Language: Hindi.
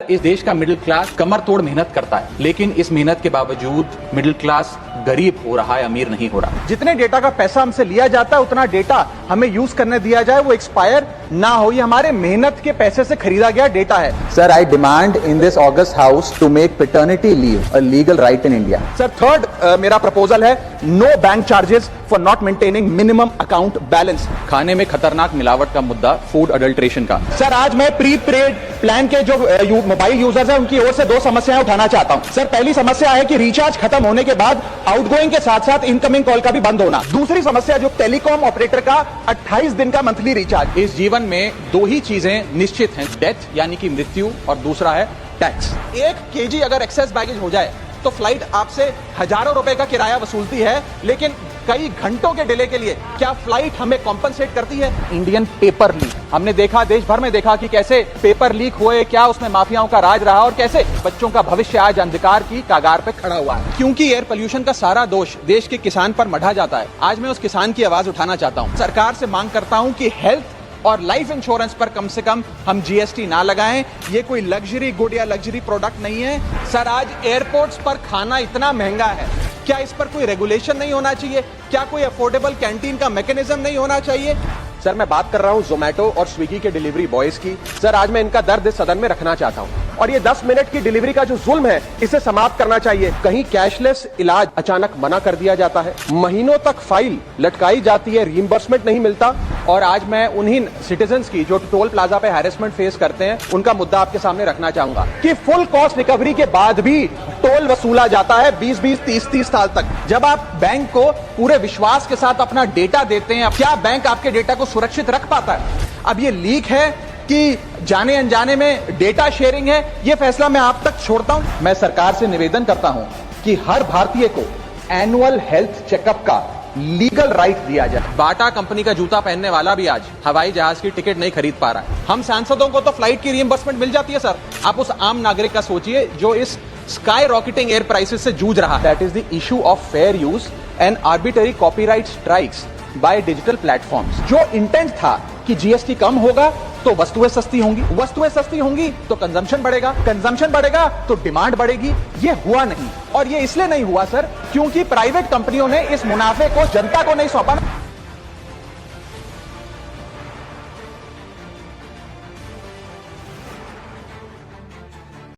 इस देश का मिडिल क्लास कमर तोड़ मेहनत करता है, लेकिन इस मेहनत के बावजूद मिडिल क्लास गरीब हो रहा है, अमीर नहीं हो रहा। जितने डेटा का पैसा हमसे लिया जाता है उतना डेटा हमें यूज करने दिया जाए, वो एक्सपायर ना हो। ये हमारे मेहनत के पैसे से खरीदा गया डेटा है। Sir, I demand in this August House to make paternity leave a legal right in India. Sir third मेरा प्रपोजल है no bank charges for not maintaining minimum account balance. खाने में खतरनाक मिलावट का मुद्दा, फूड अडल्ट्रेशन का। सर आज मैं प्री पेड प्लान के जो मोबाइल यूजर्स हैं उनकी ओर से दो समस्याएं उठाना चाहता हूं। सर पहली समस्या है कि रिचार्ज खत्म होने के बाद आउटगोइंग के साथ साथ इनकमिंग कॉल का भी बंद होना। दूसरी समस्या जो टेलीकॉम ऑपरेटर का 28 दिन का मंथली रिचार्ज। इस जीवन में दो ही चीजें निश्चित हैं, डेथ यानी कि मृत्यु, और दूसरा है टैक्स। 1 kg अगर एक्सेस बैगेज हो जाए तो फ्लाइट आपसे हजारों रुपए का किराया वसूलती है, लेकिन कई घंटों के डिले के लिए क्या फ्लाइट हमें कॉम्पनसेट करती है? इंडियन पेपर लीक हमने देखा, देश भर में देखा कि कैसे पेपर लीक हुए, क्या उसमें माफियाओं का राज रहा और कैसे बच्चों का भविष्य आज अंधकार की कागार पे खड़ा हुआ है। क्योंकि एयर पोल्यूशन का सारा दोष देश के किसान पर मढ़ा जाता है। आज मैं उस किसान की आवाज उठाना चाहता हूं। सरकार से मांग करता हूं कि हेल्थ और लाइफ इंश्योरेंस पर कम से कम हम जीएसटी ना लगाएं। ये कोई लग्जरी गुड या लग्जरी प्रोडक्ट नहीं है। सर आज एयरपोर्ट्स पर खाना इतना महंगा है, क्या इस पर कोई रेगुलेशन नहीं होना चाहिए? क्या कोई अफोर्डेबल कैंटीन का मैकेनिज्म नहीं होना चाहिए? सर मैं बात कर रहा हूं जोमेटो और स्विगी के डिलीवरी बॉयज की। सर आज मैं इनका दर्द इस सदन में रखना चाहता हूं, और ये 10 मिनट की डिलीवरी का जो जुल्म है इसे समाप्त करना चाहिए। कहीं कैशलेस इलाज अचानक मना कर दिया जाता है, महीनों तक फाइल लटकाई जाती है, रीइंबर्समेंट नहीं मिलता। और आज मैं उन्हीं सिटीजन्स की जो टोल प्लाजा पे हैरेसमेंट फेस करते हैं उनका मुद्दा आपके सामने रखना चाहूंगा कि फुल कॉस्ट रिकवरी के बाद भी टोल वसूला जाता है 20-20, 30-30 साल तक। जब आप बैंक को पूरे विश्वास के साथ अपना डेटा देते हैं, क्या बैंक आपके डेटा को सुरक्षित रख पाता है? अब ये लीक है कि जाने अनजाने में डेटा शेयरिंग है, ये फैसला मैं आप तक छोड़ता हूं। मैं सरकार से निवेदन करता हूं कि हर भारतीय को एनुअल हेल्थ चेकअप का लीगल राइट दिया जाए। बाटा कंपनी का जूता पहनने वाला भी आज हवाई जहाज की टिकट नहीं खरीद पा रहा है। हम सांसदों को तो फ्लाइट की रीइंबर्समेंट मिल जाती है सर। आप उस आम नागरिक का सोचिए जो इस स्काई रॉकेटिंग एयर प्राइसेस से जूझ रहा है। That is the issue of fair use and arbitrary copyright strikes by digital platforms. जो इंटेंट था कि जीएसटी कम होगा तो वस्तुएं सस्ती होंगी, वस्तुएं सस्ती होंगी तो कंजम्पशन बढ़ेगा, कंजम्पशन बढ़ेगा तो डिमांड बढ़ेगी। ये हुआ नहीं, और ये इसलिए नहीं हुआ सर क्योंकि प्राइवेट कंपनियों ने इस मुनाफे को जनता को नहीं सौंपा।